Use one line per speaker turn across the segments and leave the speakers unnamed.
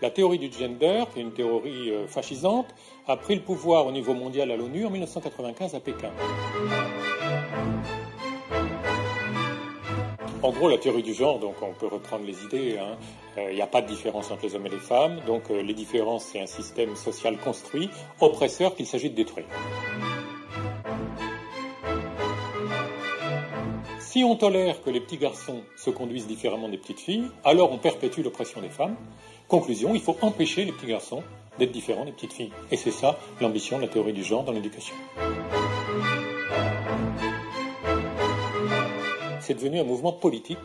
La théorie du gender, qui est une théorie fascisante, a pris le pouvoir au niveau mondial à l'ONU en 1995 à Pékin. En gros, la théorie du genre, donc on peut reprendre les idées, il n'y a pas de différence entre les hommes et les femmes, donc les différences, c'est un système social construit, oppresseur qu'il s'agit de détruire. Si on tolère que les petits garçons se conduisent différemment des petites filles, alors on perpétue l'oppression des femmes. Conclusion, il faut empêcher les petits garçons d'être différents des petites filles. Et c'est ça l'ambition de la théorie du genre dans l'éducation. C'est devenu un mouvement politique,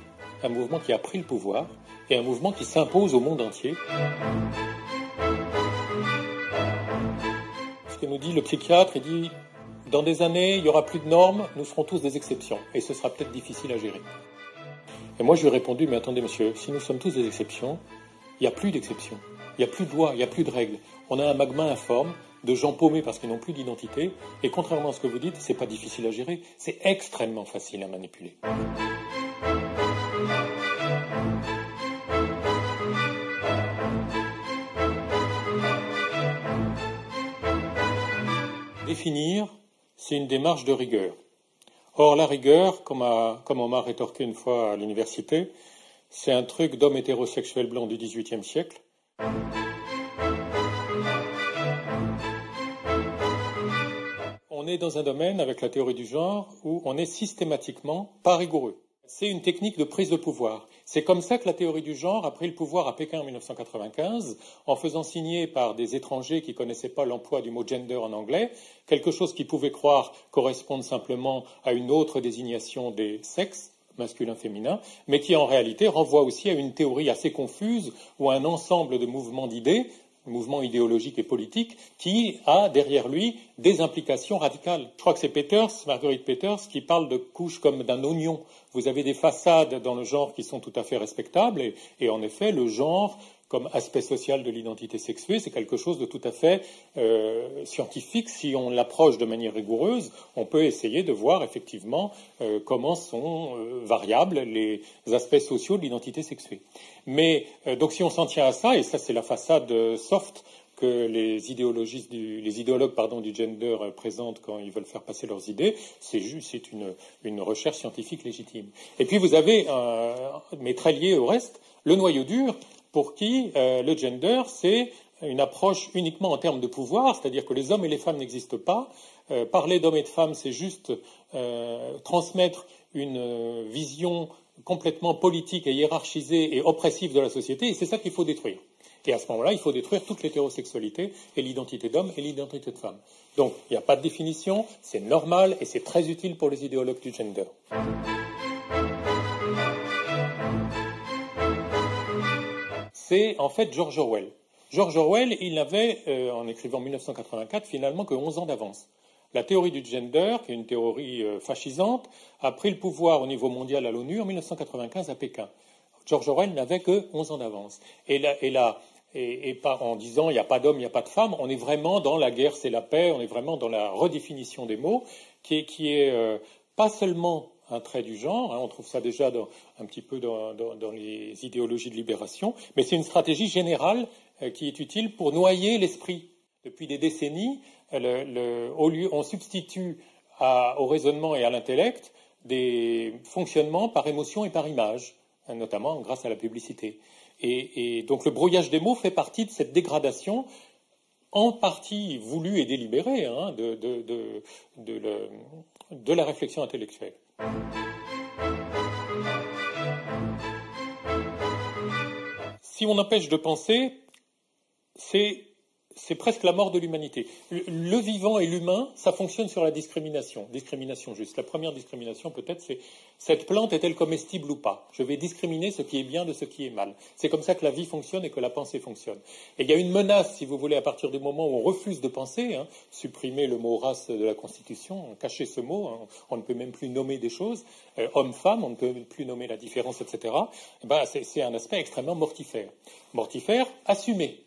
un mouvement qui a pris le pouvoir et un mouvement qui s'impose au monde entier. Ce que nous dit le psychiatre, il dit « Dans des années, il n'y aura plus de normes, nous serons tous des exceptions et ce sera peut-être difficile à gérer. » Et moi, je lui ai répondu « Mais attendez, monsieur, si nous sommes tous des exceptions, il n'y a plus d'exceptions, il n'y a plus de lois, il n'y a plus de règles. On a un magma informe de gens paumés parce qu'ils n'ont plus d'identité, et contrairement à ce que vous dites, c'est pas difficile à gérer, c'est extrêmement facile à manipuler. » Définir, c'est une démarche de rigueur. Or, la rigueur, comme on m'a rétorqué une fois à l'université, c'est un truc d'homme hétérosexuel blanc du XVIIIe siècle. On est dans un domaine, avec la théorie du genre, où on est systématiquement pas rigoureux. C'est une technique de prise de pouvoir. C'est comme ça que la théorie du genre a pris le pouvoir à Pékin en 1995, en faisant signer par des étrangers qui ne connaissaient pas l'emploi du mot gender en anglais, quelque chose qu'ils pouvaient croire correspondre simplement à une autre désignation des sexes, masculin-féminin, mais qui en réalité renvoie aussi à une théorie assez confuse ou à un ensemble de mouvements d'idées, mouvement idéologique et politique, qui a derrière lui des implications radicales. Je crois que c'est Marguerite Peters, qui parle de couches comme d'un oignon. Vous avez des façades dans le genre qui sont tout à fait respectables, et en effet, le genre, comme aspect social de l'identité sexuée, c'est quelque chose de tout à fait scientifique. Si on l'approche de manière rigoureuse, on peut essayer de voir effectivement comment sont variables les aspects sociaux de l'identité sexuée. Mais donc si on s'en tient à ça, et ça c'est la façade soft que les idéologues du gender présentent quand ils veulent faire passer leurs idées, c'est une recherche scientifique légitime. Et puis vous avez, mais très lié au reste, le noyau dur, pour qui le gender, c'est une approche uniquement en termes de pouvoir, c'est-à-dire que les hommes et les femmes n'existent pas. Parler d'hommes et de femmes, c'est juste transmettre une vision complètement politique et hiérarchisée et oppressive de la société, et c'est ça qu'il faut détruire. Et à ce moment-là, il faut détruire toute l'hétérosexualité et l'identité d'homme et l'identité de femme. Donc, il n'y a pas de définition, c'est normal et c'est très utile pour les idéologues du gender. C'est en fait George Orwell. George Orwell, il n'avait, en écrivant 1984, finalement que 11 ans d'avance. La théorie du gender, qui est une théorie fascisante, a pris le pouvoir au niveau mondial à l'ONU en 1995 à Pékin. George Orwell n'avait que 11 ans d'avance. Et en disant il n'y a pas d'homme, il n'y a pas de femme, on est vraiment dans la guerre, c'est la paix, on est vraiment dans la redéfinition des mots, qui est pas seulement un trait du genre, on trouve ça déjà un petit peu dans les idéologies de libération, mais c'est une stratégie générale qui est utile pour noyer l'esprit. Depuis des décennies, on substitue au raisonnement et à l'intellect des fonctionnements par émotion et par image, notamment grâce à la publicité. Et donc le brouillage des mots fait partie de cette dégradation, en partie voulue et délibérée, de la réflexion intellectuelle. Si on empêche de penser, c'est presque la mort de l'humanité. Le vivant et l'humain, ça fonctionne sur la discrimination. Discrimination juste. La première discrimination, peut-être, c'est cette plante est-elle comestible ou pas? Je vais discriminer ce qui est bien de ce qui est mal. C'est comme ça que la vie fonctionne et que la pensée fonctionne. Et il y a une menace, si vous voulez, à partir du moment où on refuse de penser, supprimer le mot race de la Constitution, cacher ce mot, on ne peut même plus nommer des choses, homme-femme, on ne peut plus nommer la différence, etc. C'est un aspect extrêmement mortifère. Mortifère, assumé.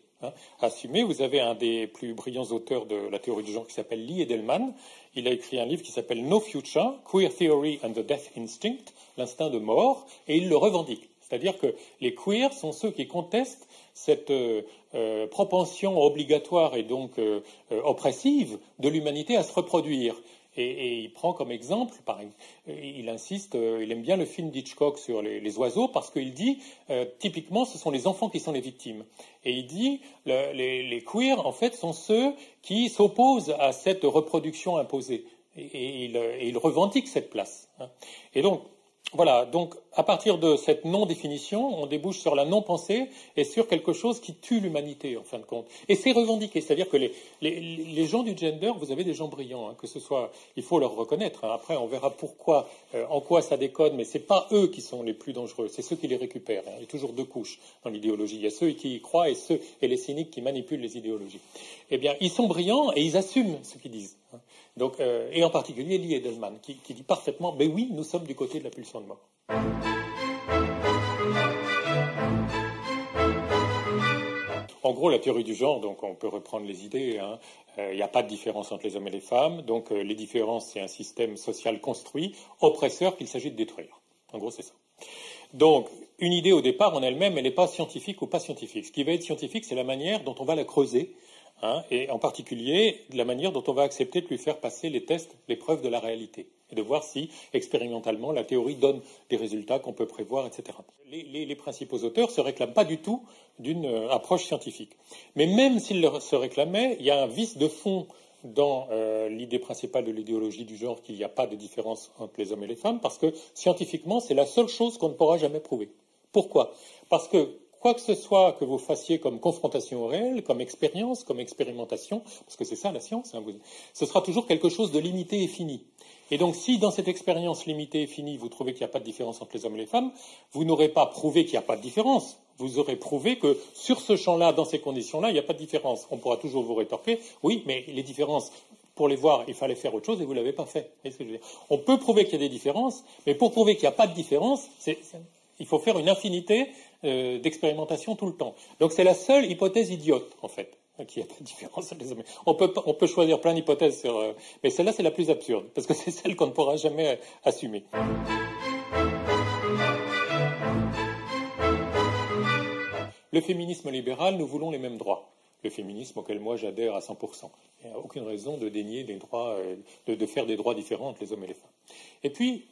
Assumé, vous avez un des plus brillants auteurs de la théorie du genre qui s'appelle Lee Edelman. Il a écrit un livre qui s'appelle No Future, Queer Theory and the Death Instinct, l'instinct de mort, et il le revendique. C'est-à-dire que les queers sont ceux qui contestent cette propension obligatoire et donc oppressive de l'humanité à se reproduire. Et il prend comme exemple, il insiste, il aime bien le film d'Hitchcock sur les oiseaux parce qu'il dit, typiquement, ce sont les enfants qui sont les victimes. Et il dit, les queers, en fait, sont ceux qui s'opposent à cette reproduction imposée. Et il revendique cette place. Et donc, voilà, donc à partir de cette non-définition, on débouche sur la non-pensée et sur quelque chose qui tue l'humanité, en fin de compte. Et c'est revendiqué, c'est-à-dire que les gens du gender, vous avez des gens brillants, que ce soit, il faut leur reconnaître. Après, on verra pourquoi, en quoi ça déconne, mais c'est pas eux qui sont les plus dangereux, c'est ceux qui les récupèrent. Il y a toujours deux couches dans l'idéologie. Il y a ceux qui y croient et les cyniques qui manipulent les idéologies. Eh bien, ils sont brillants et ils assument ce qu'ils disent. Donc, et en particulier Lee Edelman, qui dit parfaitement, mais oui, nous sommes du côté de la pulsion de mort. En gros, la théorie du genre, donc on peut reprendre les idées, il n'y a pas de différence entre les hommes et les femmes, donc les différences, c'est un système social construit, oppresseur qu'il s'agit de détruire. En gros, c'est ça. Donc, une idée au départ en elle-même, elle n'est pas scientifique ou pas scientifique. Ce qui va être scientifique, c'est la manière dont on va la creuser, et en particulier la manière dont on va accepter de lui faire passer les tests, les preuves de la réalité, et de voir si, expérimentalement, la théorie donne des résultats qu'on peut prévoir, etc. Les principaux auteurs ne se réclament pas du tout d'une approche scientifique. Mais même s'ils se réclamaient, il y a un vice de fond dans l'idée principale de l'idéologie du genre qu'il n'y a pas de différence entre les hommes et les femmes, parce que scientifiquement, c'est la seule chose qu'on ne pourra jamais prouver. Pourquoi ? Parce que quoi que ce soit que vous fassiez comme confrontation au réel, comme expérience, comme expérimentation, parce que c'est ça la science, ce sera toujours quelque chose de limité et fini. Et donc si dans cette expérience limitée et finie, vous trouvez qu'il n'y a pas de différence entre les hommes et les femmes, vous n'aurez pas prouvé qu'il n'y a pas de différence. Vous aurez prouvé que sur ce champ-là, dans ces conditions-là, il n'y a pas de différence. On pourra toujours vous rétorquer, oui, mais les différences, pour les voir, il fallait faire autre chose et vous ne l'avez pas fait. Vous voyez ce que je veux dire ? On peut prouver qu'il y a des différences, mais pour prouver qu'il n'y a pas de différence, il faut faire une infinité d'expérimentation tout le temps. Donc c'est la seule hypothèse idiote, en fait, qu'il n'y a pas de différence entre les hommes. On peut choisir plein d'hypothèses, mais celle-là, c'est la plus absurde, parce que c'est celle qu'on ne pourra jamais assumer. Le féminisme libéral, nous voulons les mêmes droits. Le féminisme auquel moi j'adhère à 100%. Il n'y a aucune raison de dénier des droits, de faire des droits différents entre les hommes et les femmes. Et puis,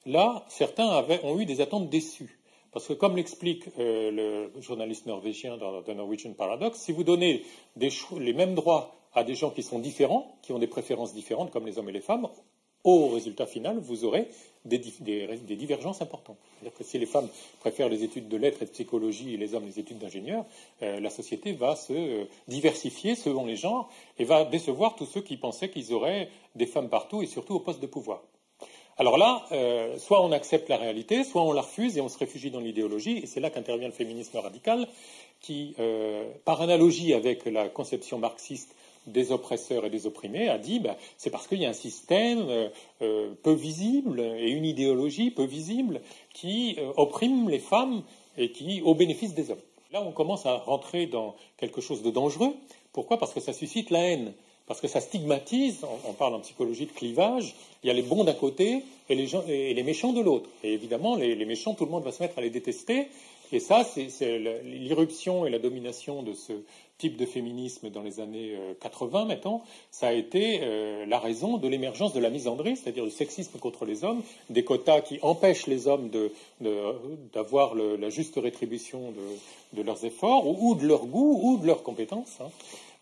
là, certains ont eu des attentes déçues. Parce que, comme l'explique le journaliste norvégien dans The Norwegian Paradox, si vous donnez les mêmes droits à des gens qui sont différents, qui ont des préférences différentes, comme les hommes et les femmes, au résultat final, vous aurez des divergences importantes. C'est-à-dire que si les femmes préfèrent les études de lettres et de psychologie et les hommes les études d'ingénieurs, la société va se diversifier selon les genres et va décevoir tous ceux qui pensaient qu'ils auraient des femmes partout et surtout au poste de pouvoir. Alors là, soit on accepte la réalité, soit on la refuse et on se réfugie dans l'idéologie, et c'est là qu'intervient le féminisme radical, qui, par analogie avec la conception marxiste des oppresseurs et des opprimés, a dit c'est parce qu'il y a un système peu visible et une idéologie peu visible qui opprime les femmes et qui au bénéfice des hommes. Là, on commence à rentrer dans quelque chose de dangereux. Pourquoi ? Parce que ça suscite la haine. Parce que ça stigmatise, on parle en psychologie de clivage, il y a les bons d'un côté et les méchants de l'autre. Et évidemment, les méchants, tout le monde va se mettre à les détester. Et ça, c'est l'irruption et la domination de ce type de féminisme dans les années 80, mettons. Ça a été la raison de l'émergence de la misandrie, c'est-à-dire du sexisme contre les hommes, des quotas qui empêchent les hommes d'avoir la juste rétribution de leurs efforts, ou de leur goût, ou de leurs compétences,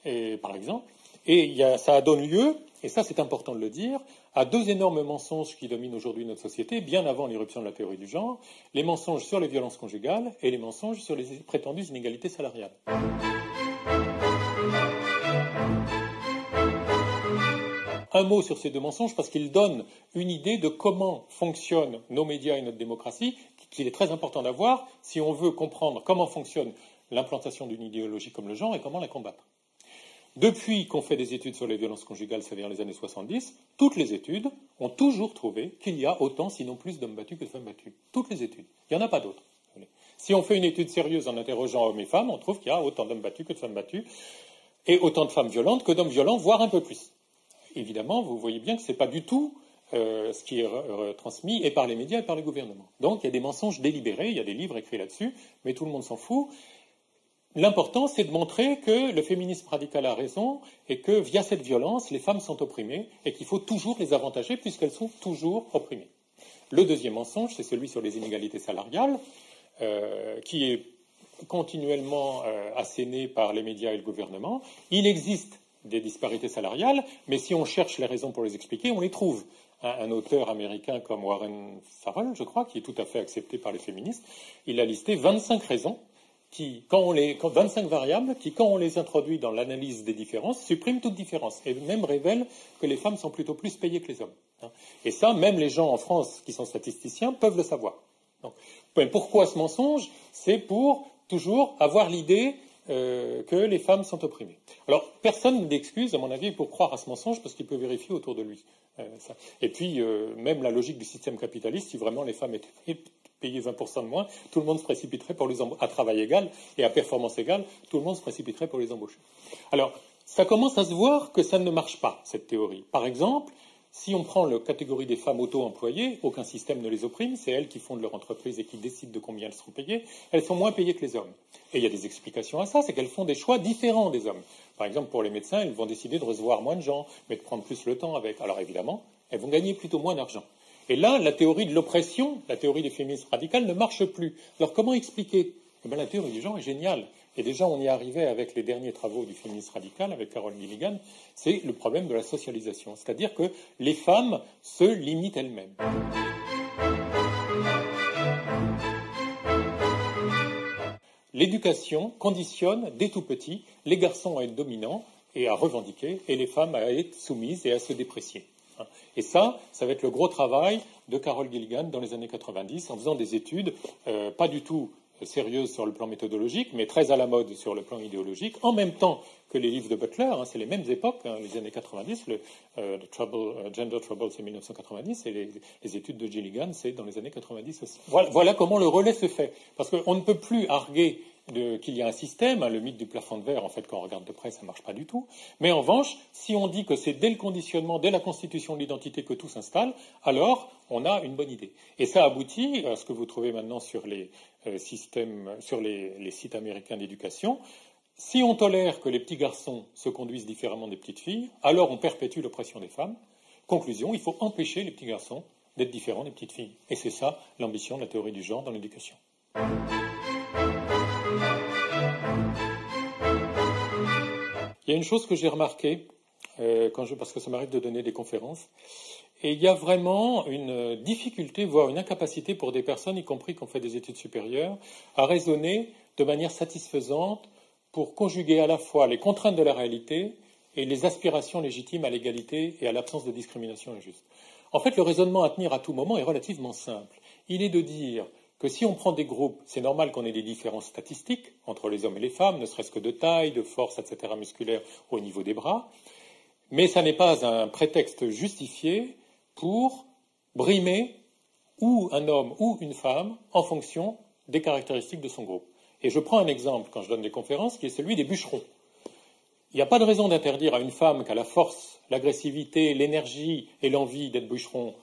et, par exemple. Et ça donne lieu, et ça c'est important de le dire, à deux énormes mensonges qui dominent aujourd'hui notre société, bien avant l'irruption de la théorie du genre, les mensonges sur les violences conjugales et les mensonges sur les prétendues inégalités salariales. Un mot sur ces deux mensonges parce qu'ils donnent une idée de comment fonctionnent nos médias et notre démocratie, qu'il est très important d'avoir si on veut comprendre comment fonctionne l'implantation d'une idéologie comme le genre et comment la combattre. Depuis qu'on fait des études sur les violences conjugales, c'est-à-dire les années 70, toutes les études ont toujours trouvé qu'il y a autant, sinon plus, d'hommes battus que de femmes battues. Toutes les études. Il n'y en a pas d'autres. Si on fait une étude sérieuse en interrogeant hommes et femmes, on trouve qu'il y a autant d'hommes battus que de femmes battues, et autant de femmes violentes que d'hommes violents, voire un peu plus. Évidemment, vous voyez bien que ce n'est pas du tout ce qui est transmis, et par les médias et par les gouvernements. Donc il y a des mensonges délibérés, il y a des livres écrits là-dessus, mais tout le monde s'en fout. L'important, c'est de montrer que le féminisme radical a raison et que, via cette violence, les femmes sont opprimées et qu'il faut toujours les avantager puisqu'elles sont toujours opprimées. Le deuxième mensonge, c'est celui sur les inégalités salariales, qui est continuellement asséné par les médias et le gouvernement. Il existe des disparités salariales, mais si on cherche les raisons pour les expliquer, on les trouve. Un auteur américain comme Warren Farrell, je crois, qui est tout à fait accepté par les féministes, il a listé 25 raisons 25 variables qui, quand on les introduit dans l'analyse des différences, suppriment toute différence et même révèlent que les femmes sont plutôt plus payées que les hommes. Et ça, même les gens en France qui sont statisticiens peuvent le savoir. Donc, pourquoi ce mensonge? C'est pour toujours avoir l'idée que les femmes sont opprimées. Alors, personne n'excuse, à mon avis, pour croire à ce mensonge parce qu'il peut vérifier autour de lui. Ça. Et puis, même la logique du système capitaliste, si vraiment les femmes étaient payées 20% de moins, tout le monde se précipiterait pour les embaucher. À travail égal et à performance égale, tout le monde se précipiterait pour les embaucher. Alors, ça commence à se voir que ça ne marche pas, cette théorie. Par exemple, si on prend la catégorie des femmes auto-employées, aucun système ne les opprime, c'est elles qui fondent leur entreprise et qui décident de combien elles seront payées, elles sont moins payées que les hommes. Et il y a des explications à ça, c'est qu'elles font des choix différents des hommes. Par exemple, pour les médecins, elles vont décider de recevoir moins de gens, mais de prendre plus le temps avec. Alors évidemment, elles vont gagner plutôt moins d'argent. Et là, la théorie de l'oppression, la théorie des féministes radicales ne marche plus. Alors comment expliquer? Eh bien, la théorie du genre est géniale. Et déjà, on y arrivait avec les derniers travaux du féminisme radical, avec Carol Gilligan, c'est le problème de la socialisation. C'est-à-dire que les femmes se limitent elles-mêmes. L'éducation conditionne, dès tout petit, les garçons à être dominants et à revendiquer, et les femmes à être soumises et à se déprécier. Et ça va être le gros travail de Carol Gilligan dans les années 90, en faisant des études pas du tout sérieuses sur le plan méthodologique, mais très à la mode sur le plan idéologique, en même temps que les livres de Butler, c'est les mêmes époques, les années 90, Gender Trouble c'est 1990, et les études de Gilligan c'est dans les années 90 aussi. Voilà comment le relais se fait, parce qu'on ne peut plus arguer qu'il y a un système, le mythe du plafond de verre, en fait, quand on regarde de près, ça ne marche pas du tout. Mais en revanche, si on dit que c'est dès le conditionnement, dès la constitution de l'identité que tout s'installe, alors on a une bonne idée. Et ça aboutit à ce que vous trouvez maintenant sur les sites américains d'éducation. Si on tolère que les petits garçons se conduisent différemment des petites filles, alors on perpétue l'oppression des femmes. Conclusion, il faut empêcher les petits garçons d'être différents des petites filles. Et c'est ça l'ambition de la théorie du genre dans l'éducation. Il y a une chose que j'ai remarquée, parce que ça m'arrive de donner des conférences, et il y a vraiment une difficulté, voire une incapacité pour des personnes, y compris qui ont fait des études supérieures, à raisonner de manière satisfaisante pour conjuguer à la fois les contraintes de la réalité et les aspirations légitimes à l'égalité et à l'absence de discrimination injuste. En fait, le raisonnement à tenir à tout moment est relativement simple. Il est de dire que si on prend des groupes, c'est normal qu'on ait des différences statistiques entre les hommes et les femmes, ne serait-ce que de taille, de force, etc., musculaire au niveau des bras, mais ça n'est pas un prétexte justifié pour brimer ou un homme ou une femme en fonction des caractéristiques de son groupe. Et je prends un exemple quand je donne des conférences qui est celui des bûcherons. Il n'y a pas de raison d'interdire à une femme qui a la force, l'agressivité, l'énergie et l'envie d'être bûcheron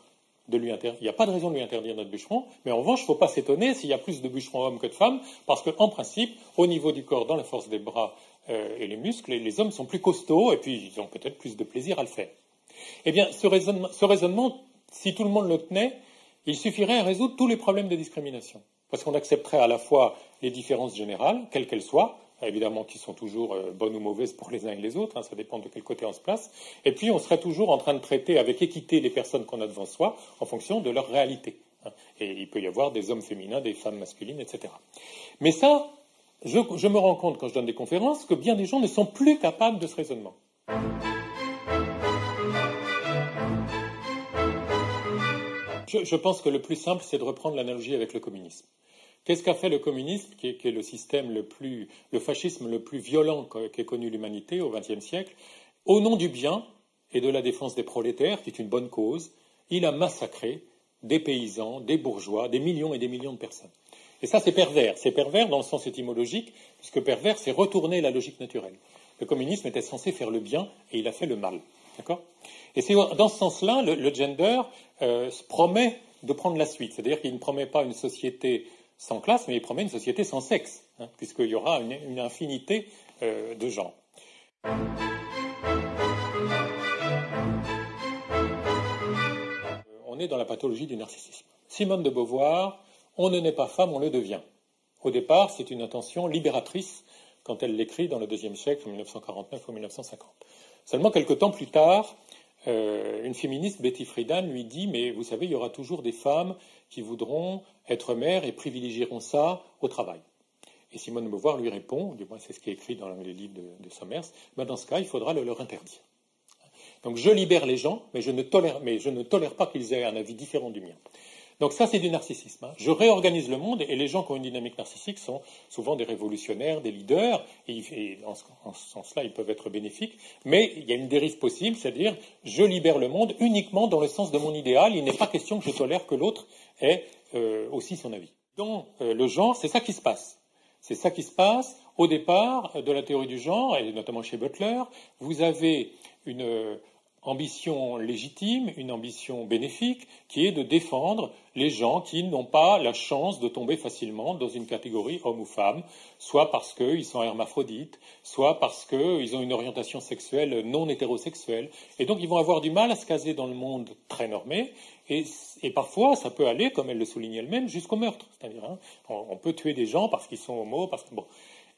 il n'y a pas de raison de lui interdire d'être bûcheron, mais en revanche, il ne faut pas s'étonner s'il y a plus de bûcherons hommes que de femmes, parce qu'en principe, au niveau du corps, dans la force des bras et les muscles, les hommes sont plus costauds et puis ils ont peut-être plus de plaisir à le faire. Eh bien, ce raisonnement, si tout le monde le tenait, il suffirait à résoudre tous les problèmes de discrimination, parce qu'on accepterait à la fois les différences générales, quelles qu'elles soient, évidemment qui sont toujours bonnes ou mauvaises pour les uns et les autres, ça dépend de quel côté on se place, et puis on serait toujours en train de traiter avec équité les personnes qu'on a devant soi en fonction de leur réalité. Et il peut y avoir des hommes féminins, des femmes masculines, etc. Mais ça, je me rends compte quand je donne des conférences que bien des gens ne sont plus capables de ce raisonnement. Je pense que le plus simple, c'est de reprendre l'analogie avec le communisme. Qu'est-ce qu'a fait le communisme, qui est le système le fascisme le plus violent qu'ait connu l'humanité au XXe siècle? Au nom du bien et de la défense des prolétaires, qui est une bonne cause, il a massacré des paysans, des bourgeois, des millions et des millions de personnes. Et ça, c'est pervers. C'est pervers dans le sens étymologique, puisque pervers, c'est retourner la logique naturelle. Le communisme était censé faire le bien et il a fait le mal. D'accord ? Et c'est dans ce sens-là, le gender promet de prendre la suite. C'est-à-dire qu'il ne promet pas une société sans classe, mais il promet une société sans sexe, hein, puisqu'il y aura une infinité de genres. On est dans la pathologie du narcissisme. Simone de Beauvoir, on ne naît pas femme, on le devient. Au départ, c'est une intention libératrice quand elle l'écrit dans le deuxième siècle, en 1949 ou 1950. Seulement, quelques temps plus tard, une féministe, Betty Friedan, lui dit « Mais vous savez, il y aura toujours des femmes qui voudront être mères et privilégieront ça au travail. » Et Simone de Beauvoir lui répond, du moins c'est ce qui est écrit dans les livres de Somers, ben dans ce cas, il faudra le leur interdire. Donc je libère les gens, mais je ne tolère pas qu'ils aient un avis différent du mien. Donc ça, c'est du narcissisme. Hein. Je réorganise le monde, et les gens qui ont une dynamique narcissique sont souvent des révolutionnaires, des leaders, et en ce sens-là, ils peuvent être bénéfiques, mais il y a une dérive possible, c'est-à-dire je libère le monde uniquement dans le sens de mon idéal, il n'est pas question que je tolère que l'autre ait aussi son avis. Dans le genre, c'est ça qui se passe. C'est ça qui se passe au départ de la théorie du genre, et notamment chez Butler. Vous avez une ambition légitime, une ambition bénéfique, qui est de défendre les gens qui n'ont pas la chance de tomber facilement dans une catégorie homme ou femme, soit parce qu'ils sont hermaphrodites, soit parce qu'ils ont une orientation sexuelle non hétérosexuelle, et donc ils vont avoir du mal à se caser dans le monde très normé, et parfois ça peut aller, comme elle le souligne elle-même, jusqu'au meurtre. C'est-à-dire, hein, on peut tuer des gens parce qu'ils sont homos, parce que bon.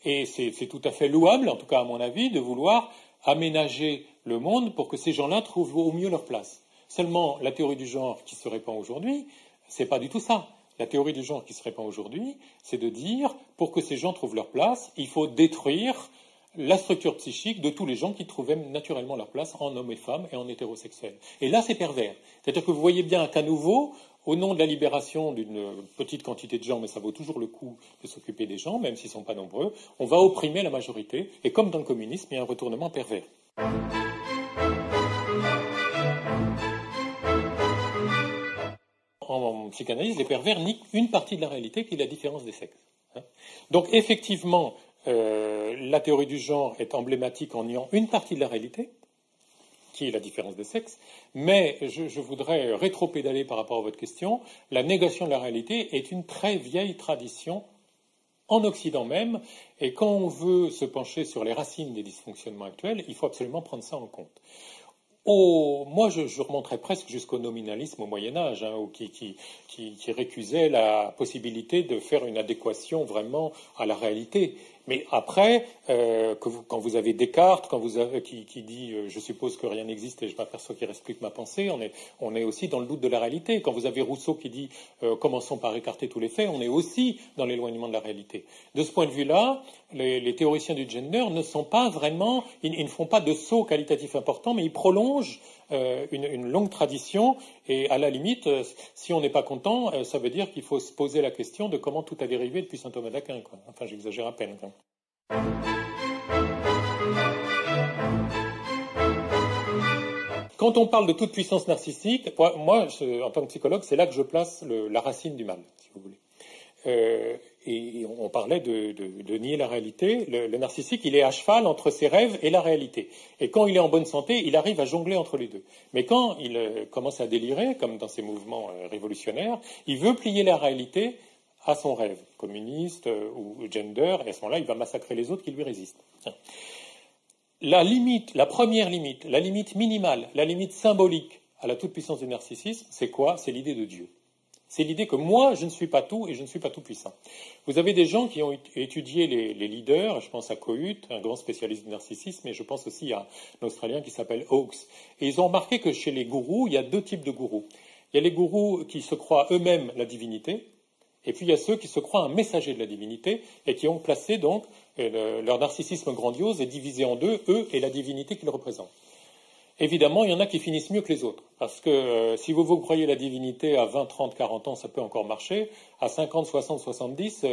Et c'est tout à fait louable, en tout cas à mon avis, de vouloir aménager le monde pour que ces gens-là trouvent au mieux leur place. Seulement, la théorie du genre qui se répand aujourd'hui, c'est pas du tout ça. La théorie du genre qui se répand aujourd'hui, c'est de dire, pour que ces gens trouvent leur place, il faut détruire la structure psychique de tous les gens qui trouvaient naturellement leur place en hommes et femmes et en hétérosexuels. Et là, c'est pervers. C'est-à-dire que vous voyez bien qu'à nouveau, au nom de la libération d'une petite quantité de gens, mais ça vaut toujours le coup de s'occuper des gens, même s'ils ne sont pas nombreux, on va opprimer la majorité, et comme dans le communisme, il y a un retournement pervers. En psychanalyse, les pervers nient une partie de la réalité qui est la différence des sexes. Donc effectivement, la théorie du genre est emblématique en niant une partie de la réalité, qui est la différence des sexes, mais je voudrais rétropédaler par rapport à votre question. La négation de la réalité est une très vieille tradition en Occident même, et quand on veut se pencher sur les racines des dysfonctionnements actuels, il faut absolument prendre ça en compte. Moi, je remonterais presque jusqu'au nominalisme au Moyen-Âge, hein, qui récusait la possibilité de faire une adéquation vraiment à la réalité. Mais après, quand vous avez Descartes, qui dit je suppose que rien n'existe et je m'aperçois qu'il reste plus que ma pensée, on est aussi dans le doute de la réalité. Quand vous avez Rousseau qui dit commençons par écarter tous les faits, on est aussi dans l'éloignement de la réalité. De ce point de vue-là, les théoriciens du gender ne sont pas vraiment, ils ne font pas de saut qualitatif important, mais ils prolongent une longue tradition, et à la limite, si on n'est pas content, ça veut dire qu'il faut se poser la question de comment tout a dérivé depuis saint Thomas d'Aquin, quoi. Enfin, j'exagère à peine, quoi. Quand on parle de toute puissance narcissique, moi, en tant que psychologue, c'est là que je place la racine du mal, si vous voulez. Et on parlait de nier la réalité. Le narcissique, il est à cheval entre ses rêves et la réalité. Et quand il est en bonne santé, il arrive à jongler entre les deux. Mais quand il commence à délirer, comme dans ses mouvements révolutionnaires, il veut plier la réalité à son rêve, communiste ou gender, et à ce moment-là, il va massacrer les autres qui lui résistent. La première limite, la limite minimale, la limite symbolique à la toute-puissance du narcissisme, c'est quoi? C'est l'idée de Dieu. C'est l'idée que moi, je ne suis pas tout et je ne suis pas tout puissant. Vous avez des gens qui ont étudié les leaders, je pense à Kohut, un grand spécialiste du narcissisme, et je pense aussi à un Australien qui s'appelle Hawkes. Et ils ont remarqué que chez les gourous, il y a deux types de gourous. Il y a les gourous qui se croient eux-mêmes la divinité, et puis il y a ceux qui se croient un messager de la divinité, et qui ont placé donc leur narcissisme grandiose est divisé en deux, eux et la divinité qu'ils représentent. Évidemment, il y en a qui finissent mieux que les autres. Parce que si vous croyez la divinité à 20, 30, 40 ans, ça peut encore marcher. À 50, 60, 70,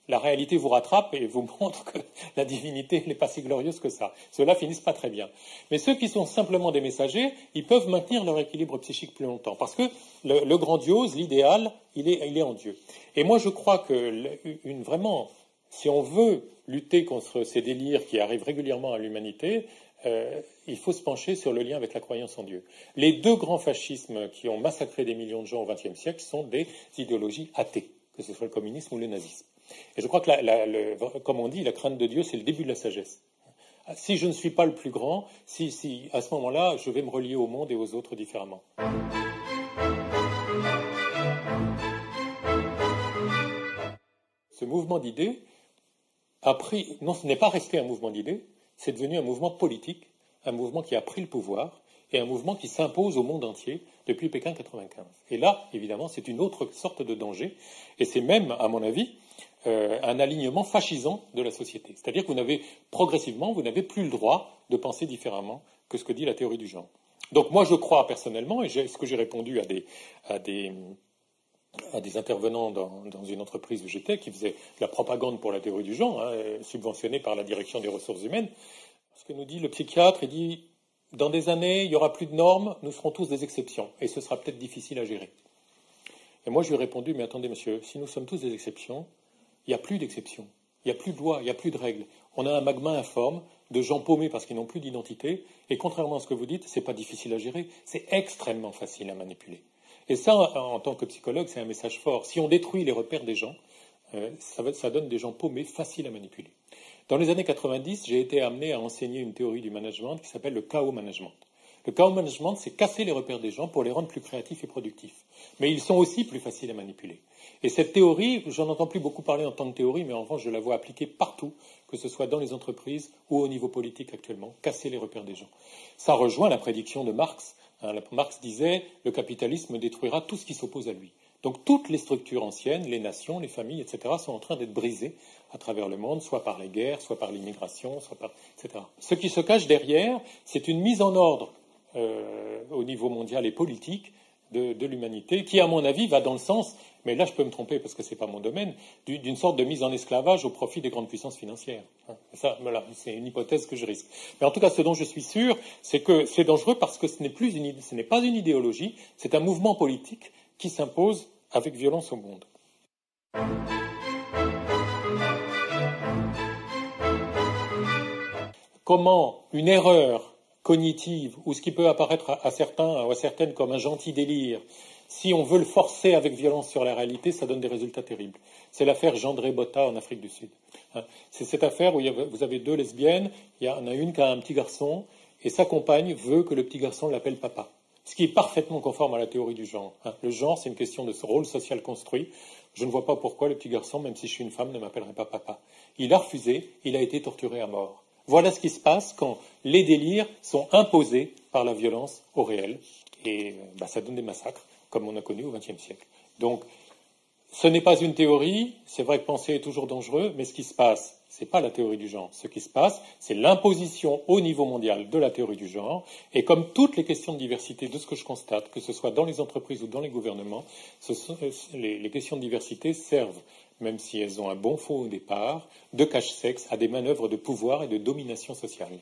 la réalité vous rattrape et vous montre que la divinité n'est pas si glorieuse que ça. Ceux-là finissent pas très bien. Mais ceux qui sont simplement des messagers, ils peuvent maintenir leur équilibre psychique plus longtemps. Parce que le grandiose, l'idéal, il est en Dieu. Et moi, je crois que vraiment, si on veut lutter contre ces délires qui arrivent régulièrement à l'humanité, il faut se pencher sur le lien avec la croyance en Dieu. Les deux grands fascismes qui ont massacré des millions de gens au XXe siècle sont des idéologies athées, que ce soit le communisme ou le nazisme. Et je crois que, comme on dit, la crainte de Dieu, c'est le début de la sagesse. Si je ne suis pas le plus grand, si à ce moment-là, je vais me relier au monde et aux autres différemment. Ce mouvement d'idées non, ce n'est pas resté un mouvement d'idées, c'est devenu un mouvement politique, un mouvement qui a pris le pouvoir et un mouvement qui s'impose au monde entier depuis Pékin 95. Et là, évidemment, c'est une autre sorte de danger, et c'est même, à mon avis, un alignement fascisant de la société. C'est-à-dire que progressivement, vous n'avez plus le droit de penser différemment que ce que dit la théorie du genre. Donc moi, je crois personnellement, et ce que j'ai répondu à des intervenants dans une entreprise où j'étais, qui faisait de la propagande pour la théorie du genre, subventionnée par la direction des ressources humaines. Ce que nous dit le psychiatre, il dit, dans des années, il n'y aura plus de normes, nous serons tous des exceptions, et ce sera peut-être difficile à gérer. Et moi, je lui ai répondu, mais attendez, monsieur, si nous sommes tous des exceptions, il n'y a plus d'exceptions, il n'y a plus de lois, il n'y a plus de règles. On a un magma informe de gens paumés parce qu'ils n'ont plus d'identité, et contrairement à ce que vous dites, ce n'est pas difficile à gérer, c'est extrêmement facile à manipuler. Et ça, en tant que psychologue, c'est un message fort. Si on détruit les repères des gens, ça donne des gens paumés, faciles à manipuler. Dans les années 90, j'ai été amené à enseigner une théorie du management qui s'appelle le chaos management. Le chaos management, c'est casser les repères des gens pour les rendre plus créatifs et productifs. Mais ils sont aussi plus faciles à manipuler. Et cette théorie, j'en entends plus beaucoup parler en tant que théorie, mais en revanche, je la vois appliquée partout, que ce soit dans les entreprises ou au niveau politique actuellement, casser les repères des gens. Ça rejoint la prédiction de Marx. Marx disait « le capitalisme détruira tout ce qui s'oppose à lui ». Donc toutes les structures anciennes, les nations, les familles, etc., sont en train d'être brisées à travers le monde, soit par les guerres, soit par l'immigration, etc. Ce qui se cache derrière, c'est une mise en ordre au niveau mondial et politique de l'humanité, qui, à mon avis, va dans le sens, mais là je peux me tromper parce que ce n'est pas mon domaine, d'une sorte de mise en esclavage au profit des grandes puissances financières. Ça, voilà, c'est une hypothèse que je risque. Mais en tout cas, ce dont je suis sûr, c'est que c'est dangereux parce que ce n'est pas une idéologie, c'est un mouvement politique qui s'impose avec violence au monde. Comment une erreur cognitive, ou ce qui peut apparaître à certains ou à certaines comme un gentil délire, si on veut le forcer avec violence sur la réalité, ça donne des résultats terribles. C'est l'affaire Jandré Botta en Afrique du Sud. C'est cette affaire où vous avez deux lesbiennes, il y en a une qui a un petit garçon, et sa compagne veut que le petit garçon l'appelle papa. Ce qui est parfaitement conforme à la théorie du genre. Le genre, c'est une question de ce rôle social construit. Je ne vois pas pourquoi le petit garçon, même si je suis une femme, ne m'appellerait pas papa. Il a refusé, il a été torturé à mort. Voilà ce qui se passe quand les délires sont imposés par la violence au réel. Et ça donne des massacres, comme on a connu au XXe siècle. Donc, ce n'est pas une théorie. C'est vrai que penser est toujours dangereux, mais ce qui se passe, ce n'est pas la théorie du genre. Ce qui se passe, c'est l'imposition au niveau mondial de la théorie du genre. Et comme toutes les questions de diversité, de ce que je constate, que ce soit dans les entreprises ou dans les gouvernements, les questions de diversité servent, même si elles ont un bon fond au départ, de cache-sexe à des manœuvres de pouvoir et de domination sociale.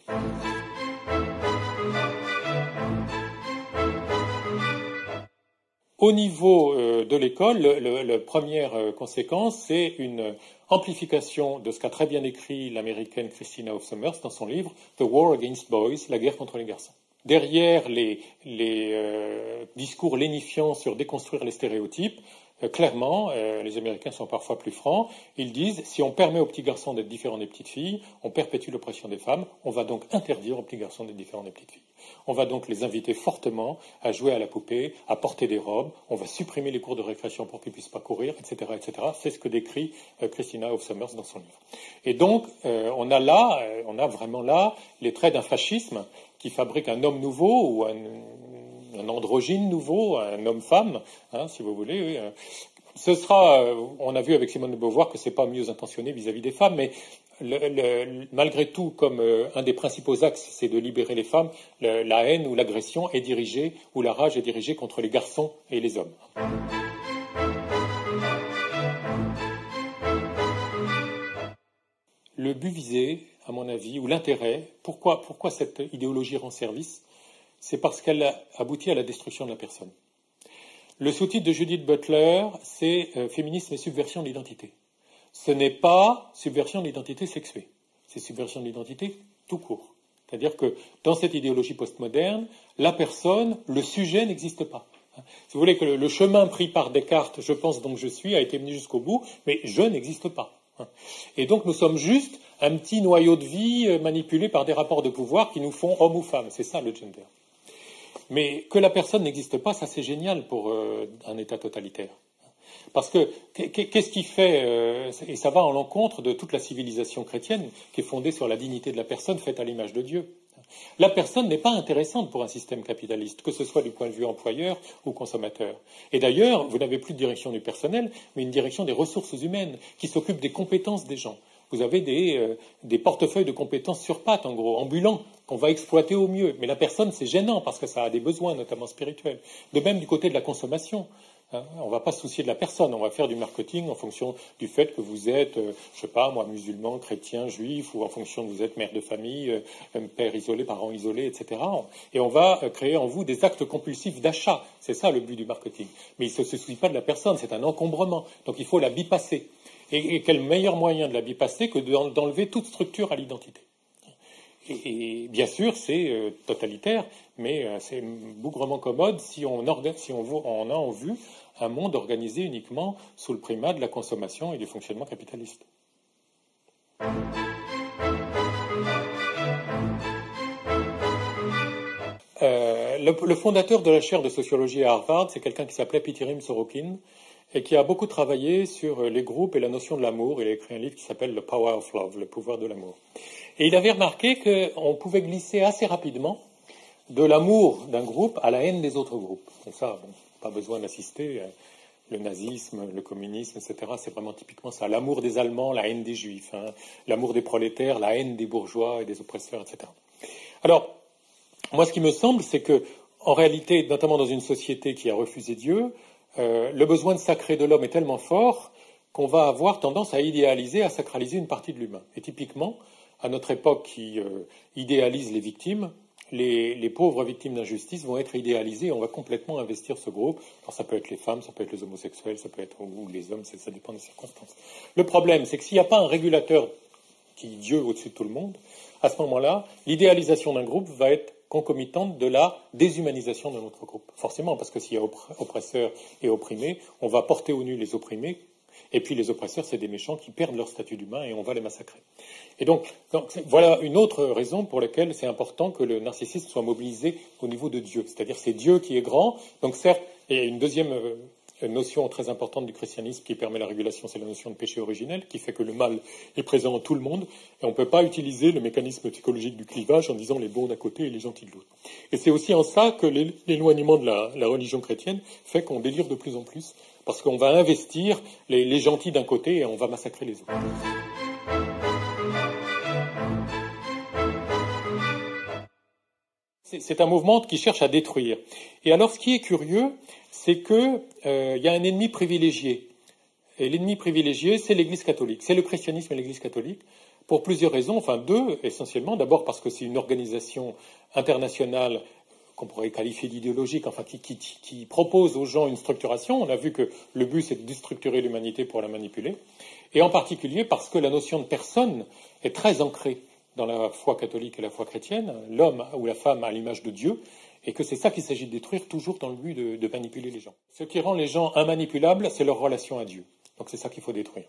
Au niveau de l'école, la première conséquence, c'est une amplification de ce qu'a très bien écrit l'américaine Christina Hoff Sommers dans son livre The War Against Boys, la guerre contre les garçons. Derrière les discours lénifiants sur déconstruire les stéréotypes, clairement, les Américains sont parfois plus francs. Ils disent, si on permet aux petits garçons d'être différents des petites filles, on perpétue l'oppression des femmes. On va donc interdire aux petits garçons d'être différents des petites filles. On va donc les inviter fortement à jouer à la poupée, à porter des robes. On va supprimer les cours de récréation pour qu'ils ne puissent pas courir, etc., etc. C'est ce que décrit Christina Hoff Sommers dans son livre. Et donc, on a vraiment là les traits d'un fascisme qui fabrique un homme nouveau ou un androgyne nouveau, un homme-femme, si vous voulez. Oui. Ce sera, on a vu avec Simone de Beauvoir que ce n'est pas mieux intentionné vis-à-vis des femmes, mais malgré tout, comme un des principaux axes, c'est de libérer les femmes, la haine ou l'agression est dirigée, ou la rage est dirigée contre les garçons et les hommes. Le but visé, à mon avis, ou l'intérêt, pourquoi cette idéologie rend service, c'est parce qu'elle aboutit à la destruction de la personne. Le sous-titre de Judith Butler, c'est Féminisme et subversion de l'identité. Ce n'est pas subversion de l'identité sexuée, c'est subversion de l'identité tout court. C'est-à-dire que dans cette idéologie postmoderne, la personne, le sujet n'existe pas. Si vous voulez que le chemin pris par Descartes, je pense donc je suis, a été mené jusqu'au bout, mais je n'existe pas. Et donc nous sommes juste un petit noyau de vie manipulé par des rapports de pouvoir qui nous font homme ou femme. C'est ça le gender. Mais que la personne n'existe pas, ça c'est génial pour un État totalitaire. Parce que qu'est-ce qui fait, et ça va en l'encontre de toute la civilisation chrétienne qui est fondée sur la dignité de la personne faite à l'image de Dieu. La personne n'est pas intéressante pour un système capitaliste, que ce soit du point de vue employeur ou consommateur. Et d'ailleurs, vous n'avez plus de direction du personnel, mais une direction des ressources humaines qui s'occupe des compétences des gens. Vous avez des portefeuilles de compétences sur pattes, en gros, ambulants, qu'on va exploiter au mieux. Mais la personne, c'est gênant parce que ça a des besoins, notamment spirituels. De même du côté de la consommation. On ne va pas se soucier de la personne, on va faire du marketing en fonction du fait que vous êtes, je sais pas, moi, musulman, chrétien, juif, ou en fonction de vous êtes mère de famille, père isolé, parent isolé, etc. Et on va créer en vous des actes compulsifs d'achat. C'est ça le but du marketing. Mais il ne se soucie pas de la personne, c'est un encombrement. Donc il faut la bypasser. Et quel meilleur moyen de la bypasser que d'enlever toute structure à l'identité. Et bien sûr, c'est totalitaire, mais c'est bougrement commode si on a en vue un monde organisé uniquement sous le primat de la consommation et du fonctionnement capitaliste. Le fondateur de la chaire de sociologie à Harvard, c'est quelqu'un qui s'appelait Pitirim Sorokin et qui a beaucoup travaillé sur les groupes et la notion de l'amour. Il a écrit un livre qui s'appelle The Power of Love, le pouvoir de l'amour. Et il avait remarqué qu'on pouvait glisser assez rapidement de l'amour d'un groupe à la haine des autres groupes. Et ça, bon, pas besoin d'assister. Le nazisme, le communisme, etc., c'est vraiment typiquement ça. L'amour des Allemands, la haine des Juifs. L'amour des prolétaires, la haine des bourgeois et des oppresseurs, etc. Alors, moi, ce qui me semble, c'est que, en réalité, notamment dans une société qui a refusé Dieu, le besoin de sacré de l'homme est tellement fort qu'on va avoir tendance à idéaliser, à sacraliser une partie de l'humain. Et typiquement, à notre époque qui idéalise les victimes, les pauvres victimes d'injustice vont être idéalisées et on va complètement investir ce groupe. Alors ça peut être les femmes, ça peut être les homosexuels, ça peut être ou les hommes, ça dépend des circonstances. Le problème, c'est que s'il n'y a pas un régulateur qui est Dieu au-dessus de tout le monde, à ce moment-là, l'idéalisation d'un groupe va être concomitante de la déshumanisation de notre groupe. Forcément, parce que s'il y a oppresseurs et opprimés, on va porter au nu les opprimés, et puis les oppresseurs, c'est des méchants qui perdent leur statut d'humain et on va les massacrer. Et donc voilà une autre raison pour laquelle c'est important que le narcissisme soit mobilisé au niveau de Dieu. C'est-à-dire c'est Dieu qui est grand. Donc certes, il y a une deuxième notion très importante du christianisme qui permet la régulation, c'est la notion de péché originel, qui fait que le mal est présent en tout le monde, et on ne peut pas utiliser le mécanisme psychologique du clivage en disant les bons d'un côté et les gentils de l'autre. Et c'est aussi en ça que l'éloignement de la religion chrétienne fait qu'on délire de plus en plus, parce qu'on va investir les gentils d'un côté et on va massacrer les autres. C'est un mouvement qui cherche à détruire. Et alors, ce qui est curieux, c'est qu'il y a un ennemi privilégié. Et l'ennemi privilégié, c'est l'Église catholique. C'est le christianisme et l'Église catholique, pour plusieurs raisons, enfin deux essentiellement. D'abord parce que c'est une organisation internationale qu'on pourrait qualifier d'idéologique, enfin qui propose aux gens une structuration. On a vu que le but, c'est de déstructurer l'humanité pour la manipuler. Et en particulier parce que la notion de personne est très ancrée dans la foi catholique et la foi chrétienne, l'homme ou la femme à l'image de Dieu, et que c'est ça qu'il s'agit de détruire toujours dans le but de manipuler les gens. Ce qui rend les gens immanipulables, c'est leur relation à Dieu. Donc c'est ça qu'il faut détruire.